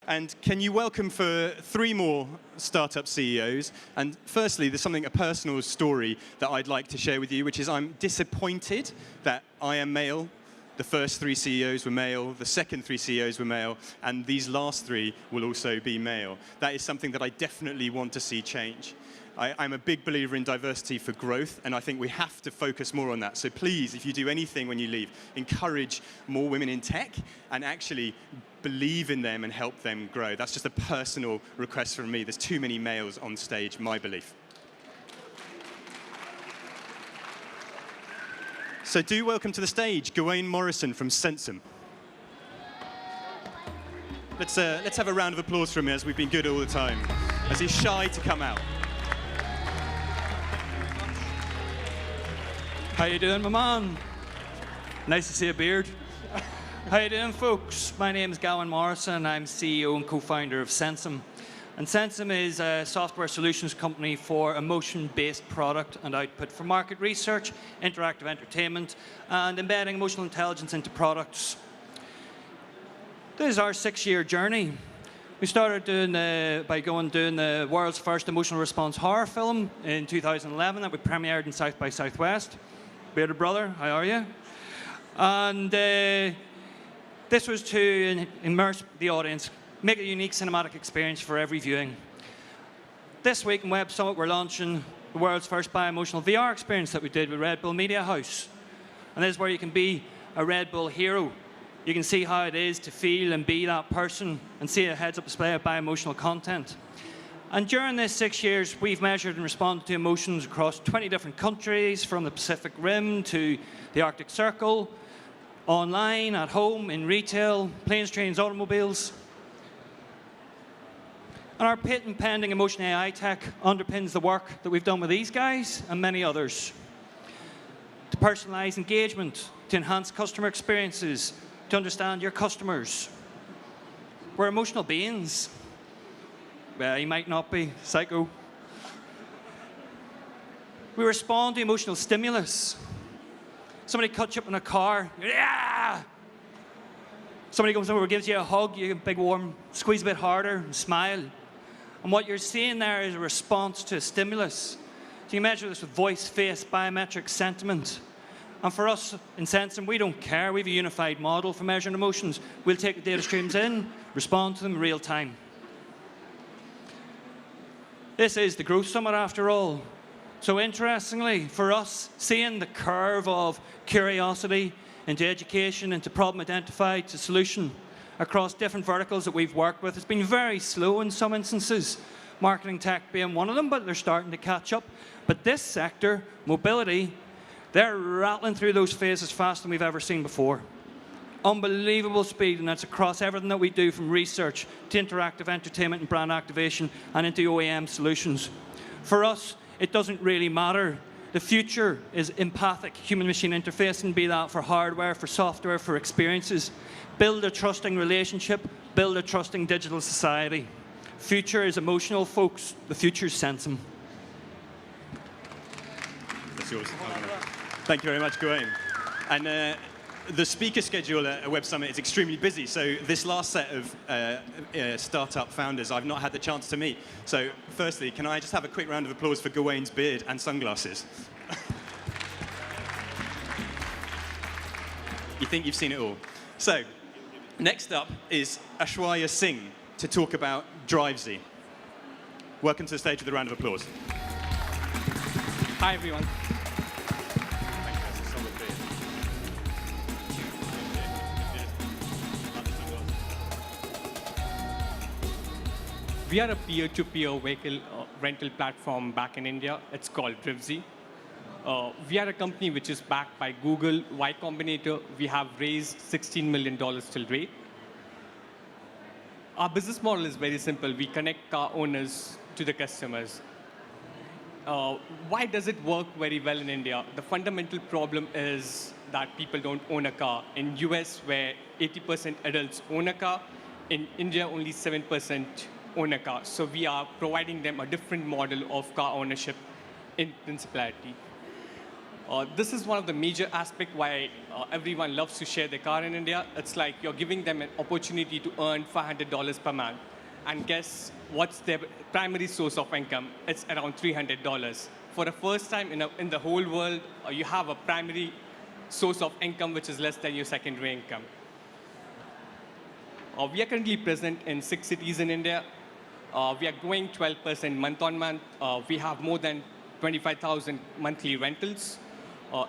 And can you welcome for 3 more startup CEOs? And firstly, there's a personal story that I'd like to share with you, which is I'm disappointed that I am male. The first 3 CEOs were male, the second 3 CEOs were male, and these last 3 will also be male. That is something that I definitely want to see change. I'm a big believer in diversity for growth, and I think we have to focus more on that. So please, if you do anything when you leave, encourage more women in tech and actually believe in them and help them grow. That's just a personal request from me. There's too many males on stage, my belief. So do welcome to the stage Gawain Morrison from Sensum. Let's have a round of applause for him, as we've been good all the time, as he's shy to come out. How you doing, my man? Nice to see a beard. How you doing, folks? My name is Gawain Morrison. I'm CEO and co-founder of Sensum. And Sensum is a software solutions company for emotion-based product and output for market research, interactive entertainment, and embedding emotional intelligence into products. This is our 6-year journey. We started doing the world's first emotional response horror film in 2011 that we premiered in South by Southwest. Bearded brother, how are you? And this was to immerse the audience, make a unique cinematic experience for every viewing. This week in Web Summit, we're launching the world's first bi-emotional VR experience that we did with Red Bull Media House. And this is where you can be a Red Bull hero. You can see how it is to feel and be that person and see a heads-up display of bi-emotional content. And during this 6 years, we've measured and responded to emotions across 20 different countries, from the Pacific Rim to the Arctic Circle, online, at home, in retail, planes, trains, automobiles. And our patent-pending emotion AI tech underpins the work that we've done with these guys and many others. To personalize engagement, to enhance customer experiences, to understand your customers. We're emotional beings. Well, you might not be, psycho. We respond to emotional stimulus. Somebody cuts you up in a car, yeah! Somebody comes over, gives you a hug, you get a big warm, squeeze a bit harder, and smile. And what you're seeing there is a response to a stimulus. So you measure this with voice, face, biometric, sentiment. And for us in Sensum, we don't care. We have a unified model for measuring emotions. We'll take the data streams in, respond to them in real time. This is the Growth Summit, after all. So interestingly, for us, seeing the curve of curiosity into education, into problem identified, to solution, across different verticals that we've worked with, it's been very slow in some instances. Marketing tech being one of them, but they're starting to catch up. But this sector, mobility, they're rattling through those phases faster than we've ever seen before. Unbelievable speed, and that's across everything that we do, from research to interactive entertainment and brand activation and into OEM solutions. For us, it doesn't really matter. The future is empathic human-machine interfacing, be that for hardware, for software, for experiences. Build a trusting relationship, build a trusting digital society. Future is emotional, folks. The future is Sensum. That's yours. Thank you very much, Gawain. And the speaker schedule at Web Summit is extremely busy, so this last set of startup founders I've not had the chance to meet. So firstly, can I just have a quick round of applause for Gawain's beard and sunglasses? You think you've seen it all. So next up is Ashwarya Singh to talk about Drivezy. Welcome to the stage with a round of applause. Hi, everyone. We are a peer-to-peer vehicle rental platform back in India. It's called Drivezy. We are a company which is backed by Google, Y Combinator. We have raised $16 million till date. Our business model is very simple. We connect car owners to the customers. Why does it work very well in India? The fundamental problem is that people don't own a car. In US, where 80% adults own a car, in India, only 7% own a car. So we are providing them a different model of car ownership in principality. This is one of the major aspects why everyone loves to share their car in India. It's like you're giving them an opportunity to earn $500 per month. And guess what's their primary source of income? It's around $300. For the first time in the whole world, you have a primary source of income which is less than your secondary income. We are currently present in 6 cities in India. We are growing 12% month on month. We have more than 25,000 monthly rentals.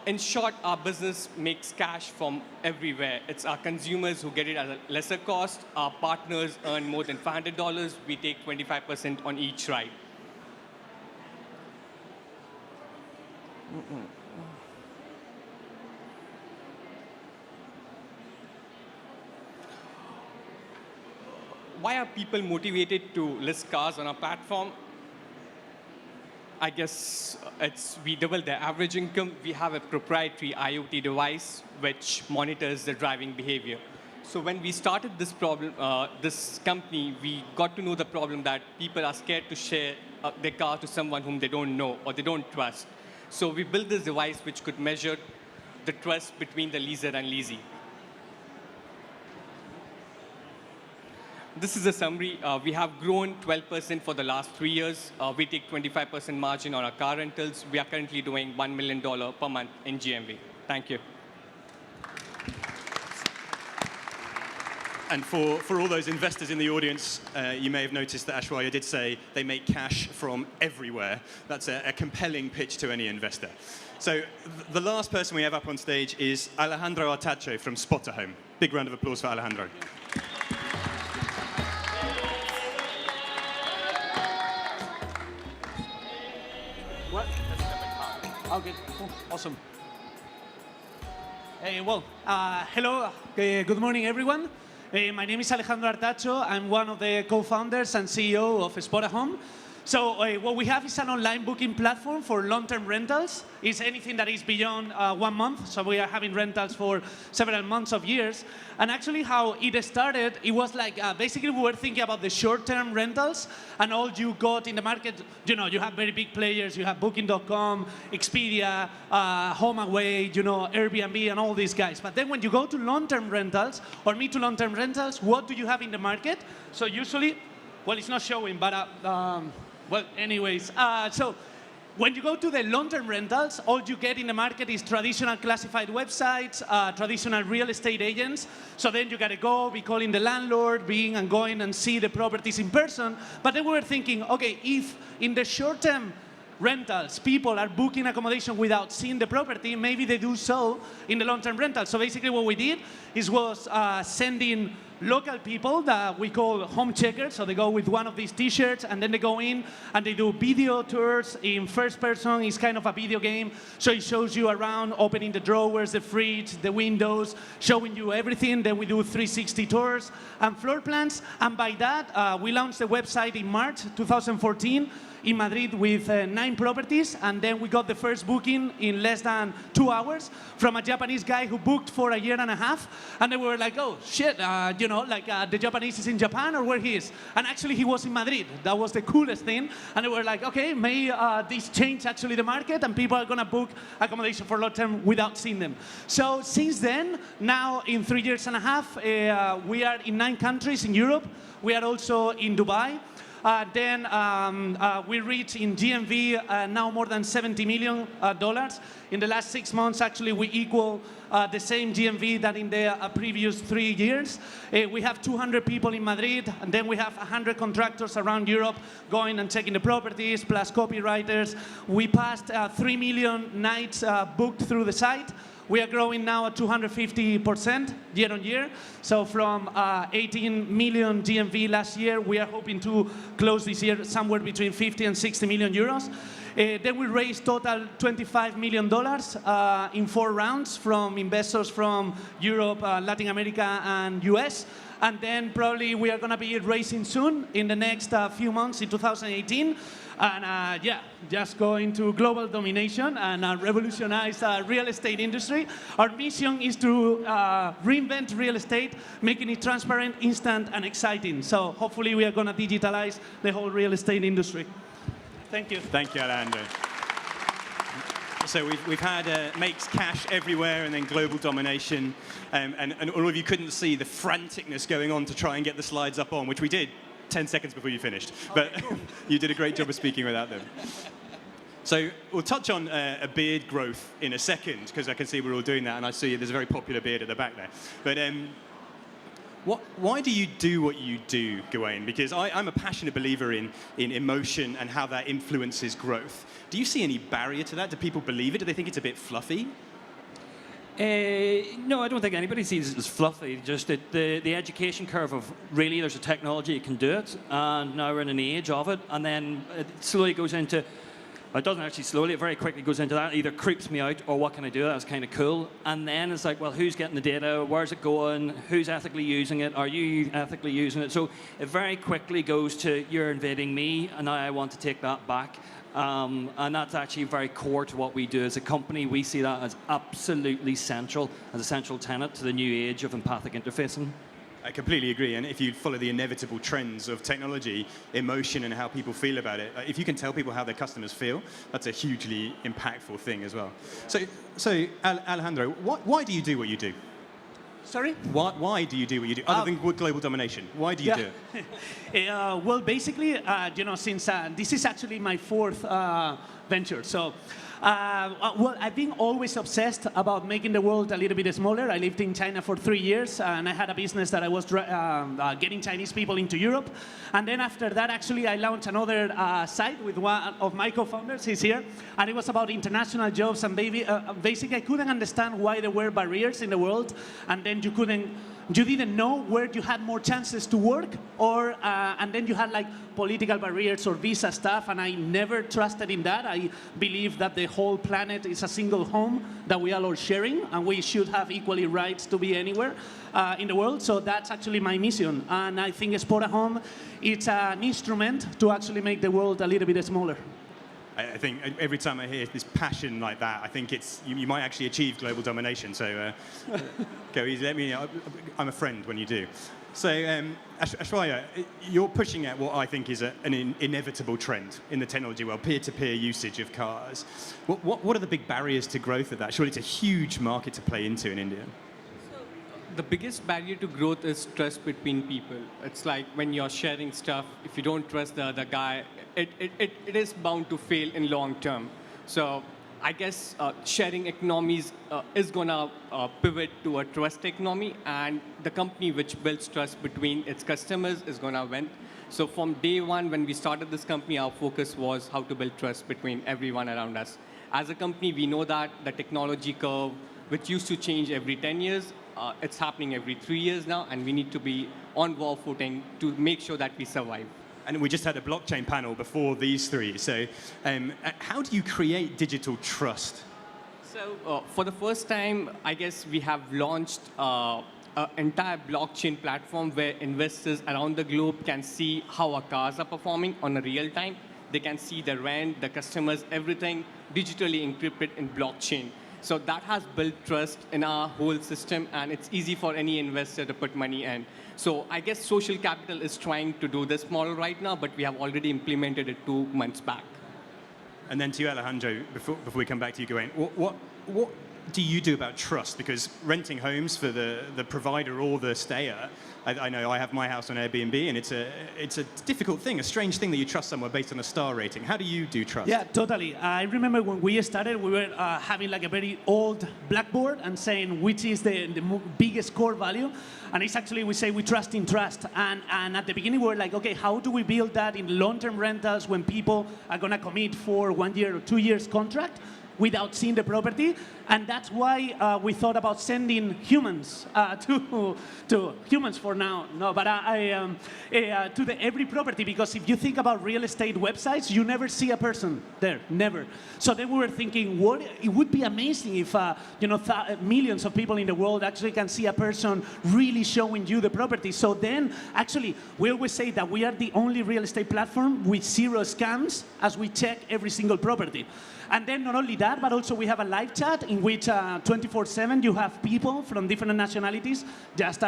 In short, our business makes cash from everywhere. It's our consumers who get it at a lesser cost. Our partners earn more than $500. We take 25% on each ride. Why are people motivated to list cars on our platform? I guess we double their average income. We have a proprietary IoT device which monitors the driving behavior. So when we started this company, we got to know the problem that people are scared to share their car to someone whom they don't know or they don't trust. So we built this device which could measure the trust between the leaser and leasee. This is a summary. We have grown 12% for the last 3 years. We take 25% margin on our car rentals. We are currently doing $1 million per month in GMV. Thank you. And for all those investors in the audience, you may have noticed that Aishwarya did say they make cash from everywhere. That's a compelling pitch to any investor. So the last person we have up on stage is Alejandro Artacho from Spotahome. Big round of applause for Alejandro. What? Okay, cool. Awesome. Hello. Good morning, everyone. My name is Alejandro Artacho. I'm one of the co-founders and CEO of Spotahome. So what we have is an online booking platform for long-term rentals. It's anything that is beyond 1 month. So we are having rentals for several months of years. And actually how it started, it was like basically we were thinking about the short-term rentals and all you got in the market. You know, you have very big players. You have Booking.com, Expedia, HomeAway, you know, Airbnb and all these guys. But then when you go to long-term rentals or mid to long-term rentals, what do you have in the market? So usually, well, it's not showing, but well, anyways, so when you go to the long-term rentals, all you get in the market is traditional classified websites, traditional real estate agents. So then you gotta go, be calling the landlord, being and going and see the properties in person. But then we were thinking, okay, if in the short-term rentals, people are booking accommodation without seeing the property, maybe they do so in the long-term rental. So basically what we did was sending local people that we call home checkers. So they go with one of these t-shirts and then they go in and they do video tours in first person. It's kind of a video game. So it shows you around, opening the drawers, the fridge, the windows, showing you everything. Then we do 360 tours and floor plans. And by that, we launched the website in March 2014 in Madrid with 9 properties, and then we got the first booking in less than 2 hours from a Japanese guy who booked for a year and a half, and then we were like, oh shit, you know, like the Japanese is in Japan or where he is, and actually he was in Madrid. That was the coolest thing, and they were like, okay, may this change actually the market, and people are gonna book accommodation for long term without seeing them. So since then, now in 3 years and a half, we are in 9 countries in Europe. We are also in Dubai. Then we reached in GMV now more than $70 million. In the last 6 months, actually, we equal the same GMV that in the previous 3 years. We have 200 people in Madrid, and then we have 100 contractors around Europe going and checking the properties, plus copywriters. We passed 3 million nights booked through the site. We are growing now at 250% year on year. So from 18 million GMV last year, we are hoping to close this year somewhere between 50 and 60 million euros. Then we raised total $25 million in 4 rounds from investors from Europe, Latin America, and US. And then probably we are going to be raising soon in the next few months in 2018. And yeah, just go into global domination and revolutionize real estate industry. Our mission is to reinvent real estate, making it transparent, instant, and exciting. So hopefully we are going to digitalize the whole real estate industry. Thank you. Thank you, Alejandro. So we've had makes cash everywhere and then global domination. And all of you couldn't see the franticness going on to try and get the slides up on, which we did 10 seconds before you finished. But you did a great job of speaking without them. So we'll touch on a beard growth in a second, because I can see we're all doing that, and I see there's a very popular beard at the back there. But why do you do what you do, Gawain? Because I'm a passionate believer in emotion and how that influences growth. Do you see any barrier to that? Do people believe it? Do they think it's a bit fluffy? No, I don't think anybody sees it as fluffy. Just that the education curve of really there's a technology that can do it, and now we're in an age of it, and then it slowly goes into. It doesn't actually slowly, it very quickly goes into that. It either creeps me out or what can I do? That's kind of cool. And then it's like, well, who's getting the data? Where's it going? Who's ethically using it? Are you ethically using it? So it very quickly goes to you're invading me and now I want to take that back. And that's actually very core to what we do as a company. We see that as absolutely central, as a central tenet to the new age of empathic interfacing. I completely agree, and if you follow the inevitable trends of technology, emotion and how people feel about it, if you can tell people how their customers feel, that's a hugely impactful thing as well. So Alejandro, why do you do what you do? Sorry? Why do you do what you do, other than global domination? Why do you do it? Well, basically, since this is actually my fourth venture, so well, I've been always obsessed about making the world a little bit smaller. I lived in China for 3 years, and I had a business that I was getting Chinese people into Europe. And then after that, actually, I launched another site with one of my co-founders. He's here. And it was about international jobs. And basically, I couldn't understand why there were barriers in the world. And then you didn't know where you had more chances to work, and then you had like political barriers or visa stuff, and I never trusted in that. I believe that the whole planet is a single home that we are all sharing, and we should have equally rights to be anywhere in the world. So that's actually my mission, and I think Spotahome, it's an instrument to actually make the world a little bit smaller. I think every time I hear this passion like that, I think you might actually achieve global domination. So go easy, let me know. I'm a friend when you do. So Aishwarya, you're pushing at what I think is an inevitable trend in the technology world, peer-to-peer usage of cars. What are the big barriers to growth of that? Surely it's a huge market to play into in India. The biggest barrier to growth is trust between people. It's like when you're sharing stuff, if you don't trust the other guy, it is bound to fail in long term. So I guess sharing economies is going to pivot to a trust economy, and the company which builds trust between its customers is going to win. So from day one, when we started this company, our focus was how to build trust between everyone around us. As a company, we know that the technology curve, which used to change every 10 years, it's happening every 3 years now, and we need to be on war footing to make sure that we survive. And we just had a blockchain panel before these three. So how do you create digital trust? So for the first time, I guess we have launched an entire blockchain platform where investors around the globe can see how our cars are performing on a real time. They can see the rent, the customers, everything digitally encrypted in blockchain. So that has built trust in our whole system, and it's easy for any investor to put money in. So I guess social capital is trying to do this model right now, but we have already implemented it 2 months back. And then to you, Alejandro, before we come back to you, Gawain, what do you do about trust? Because renting homes for the provider or the stayer, I know I have my house on Airbnb, and it's a difficult thing, a strange thing that you trust someone based on a star rating. How do you do trust? Yeah, totally. I remember when we started, we were having like a very old blackboard and saying which is the biggest core value. And it's actually, we say we trust in trust. And at the beginning, we were like, okay, how do we build that in long-term rentals when people are going to commit for 1 year or 2 years contract without seeing the property? And that's why we thought about sending humans to humans for now. No, but to every property, because if you think about real estate websites, you never see a person there, never. So then we were thinking, it would be amazing if millions of people in the world actually can see a person really showing you the property. So then, actually, we always say that we are the only real estate platform with 0 scams as we check every single property. And then not only that, that, but also we have a live chat in which 24/7 you have people from different nationalities just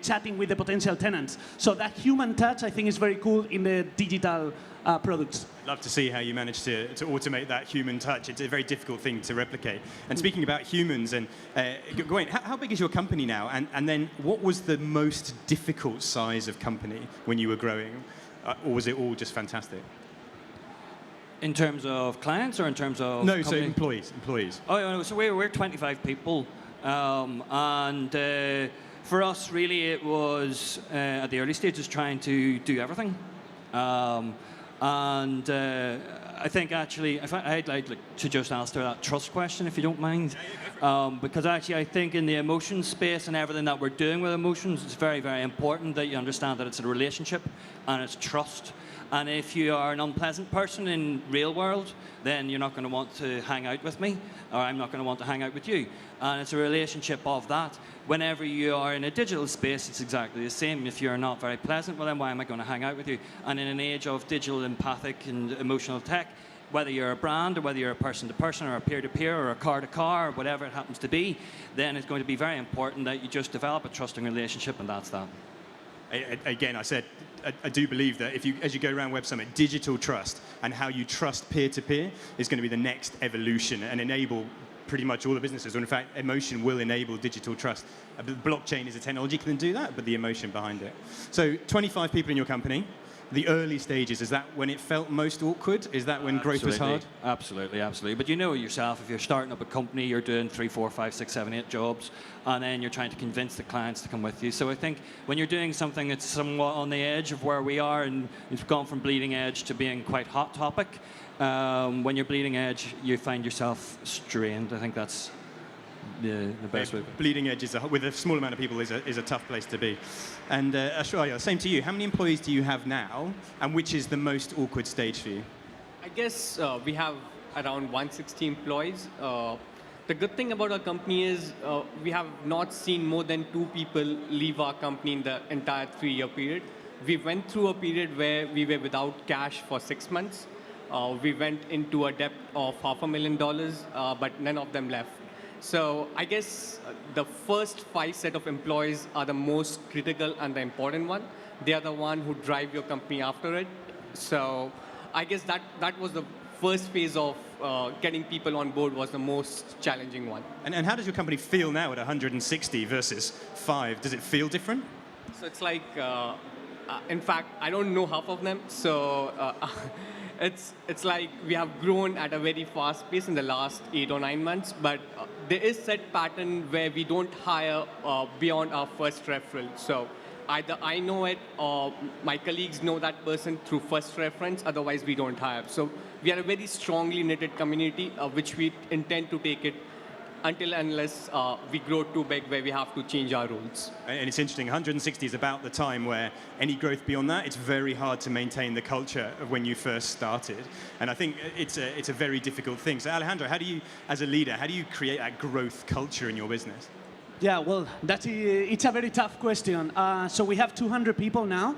chatting with the potential tenants. So that human touch, I think, is very cool in the digital products. Love to see how you manage to automate that human touch. It's a very difficult thing to replicate. And speaking about humans, and Gawain, how big is your company now? And then what was the most difficult size of company when you were growing? Or was it all just fantastic? In terms of clients or in terms of No, company? so employees. Oh, no, so we're 25 people. And for us, really, it was at the early stages trying to do everything. I think actually, if I'd like to just answer that trust question, if you don't mind. Because actually, I think in the emotion space and everything that we're doing with emotions, it's very, very important that you understand that it's a relationship and it's trust. And if you are an unpleasant person in real world, then you're not going to want to hang out with me, or I'm not going to want to hang out with you. And it's a relationship of that. Whenever you are in a digital space, it's exactly the same. If you're not very pleasant, well, then why am I going to hang out with you? And in an age of digital, empathic, and emotional tech, whether you're a brand or whether you're a person-to-person or a peer-to-peer or a car-to-car or whatever it happens to be, then it's going to be very important that you just develop a trusting relationship, and that's that. Again, I do believe that as you go around Web Summit, digital trust and how you trust peer-to-peer is going to be the next evolution and enable pretty much all the businesses. Or in fact, emotion will enable digital trust. Blockchain is a technology that can do that, but the emotion behind it. So 25 people in your company. The early stages, is that when it felt most awkward? Is that when growth was hard? Absolutely, absolutely. But you know yourself, if you're starting up a company, you're doing 3, 4, 5, 6, 7, 8 jobs, and then you're trying to convince the clients to come with you. So I think when you're doing something that's somewhat on the edge of where we are, and you've gone from bleeding edge to being quite hot topic, when you're bleeding edge, you find yourself strained. I think that's the best way. Bleeding edge with a small amount of people is a tough place to be. And Ashwarya, same to you. How many employees do you have now, and which is the most awkward stage for you? I guess we have around 160 employees. The good thing about our company is we have not seen more than 2 people leave our company in the entire 3-year period. We went through a period where we were without cash for 6 months. We went into a debt of $500,000, but none of them left. So I guess the first 5 set of employees are the most critical and the important one. They are the one who drive your company after it. So I guess that was the first phase of getting people on board was the most challenging one. And how does your company feel now at 160 versus 5? Does it feel different? So it's like, in fact, I don't know half of them. So it's like we have grown at a very fast pace in the last 8 or 9 months, but there is set pattern where we don't hire beyond our first referral. So either I know it or my colleagues know that person through first reference, otherwise we don't hire. So we are a very strongly knitted community, which we intend to take it until unless we grow too big where we have to change our rules. And it's interesting, 160 is about the time where any growth beyond that, it's very hard to maintain the culture of when you first started. And I think it's a very difficult thing. So Alejandro, how do you, as a leader, how do you create that growth culture in your business? Yeah, well, it's a very tough question. So we have 200 people now.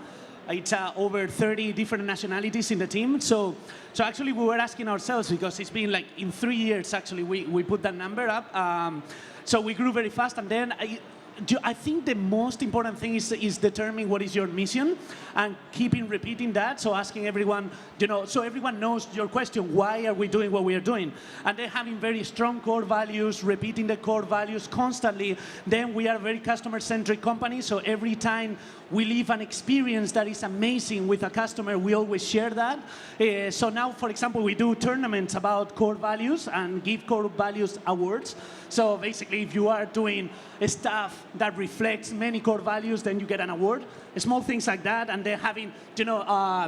It's over 30 different nationalities in the team. So actually we were asking ourselves, because it's been like in 3 years, actually, we put that number up. So we grew very fast, and then I think the most important thing is determining what is your mission and keeping repeating that. So asking everyone, so everyone knows your question, why are we doing what we are doing? And then having very strong core values, repeating the core values constantly. Then we are a very customer-centric company. So every time we leave an experience that is amazing with a customer, we always share that. So now, for example, we do tournaments about core values and give core values awards. So basically, if you are doing stuff that reflects many core values, then you get an award. Small things like that, and then having,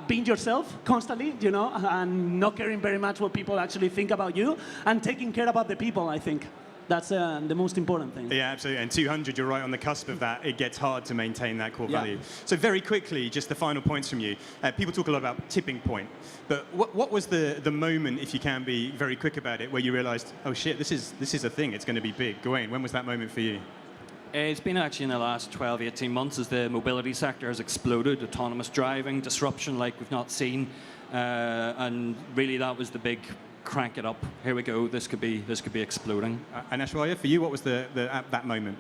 being yourself constantly, and not caring very much what people actually think about you, and taking care about the people, I think. That's the most important thing. Yeah, absolutely. And 200, you're right on the cusp of that. It gets hard to maintain that core value. So very quickly, just the final points from you. People talk a lot about tipping point. But what was the moment, if you can be very quick about it, where you realized, oh shit, this is a thing, it's going to be big? Gawain, when was that moment for you? It's been actually in the last 12, 18 months as the mobility sector has exploded, autonomous driving, disruption like we've not seen. And really that was the big crank it up. Here we go. This could be exploding. And Aishwarya, for you, what was at that moment?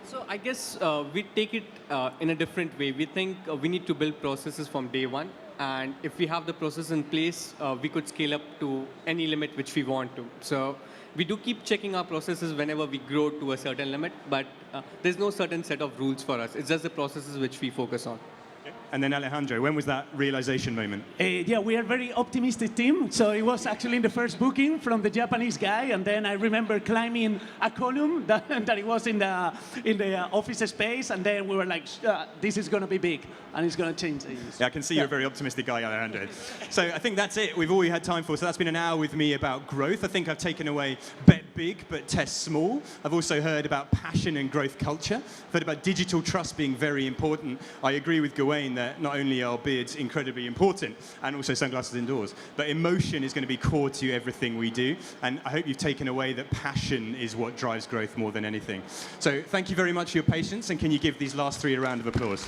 So I guess we take it in a different way. We think we need to build processes from day one. And if we have the process in place, we could scale up to any limit which we want to. So we do keep checking our processes whenever we grow to a certain limit, but there's no certain set of rules for us. It's just the processes which we focus on. And then Alejandro, when was that realization moment? Yeah, we are a very optimistic team. So it was actually in the first booking from the Japanese guy, and then I remember climbing a column that it was in the office space, and then we were like, this is going to be big, and it's going to change things. Yeah, I can see you're a very optimistic guy, Alejandro. So I think that's it. We've all we had time for. So that's been an hour with me about growth. I think I've taken away bet big, but test small. I've also heard about passion and growth culture. I've heard about digital trust being very important. I agree with Gawain that not only are beards incredibly important and also sunglasses indoors, but emotion is going to be core to everything we do. And I hope you've taken away that passion is what drives growth more than anything. So thank you very much for your patience. And can you give these last three a round of applause?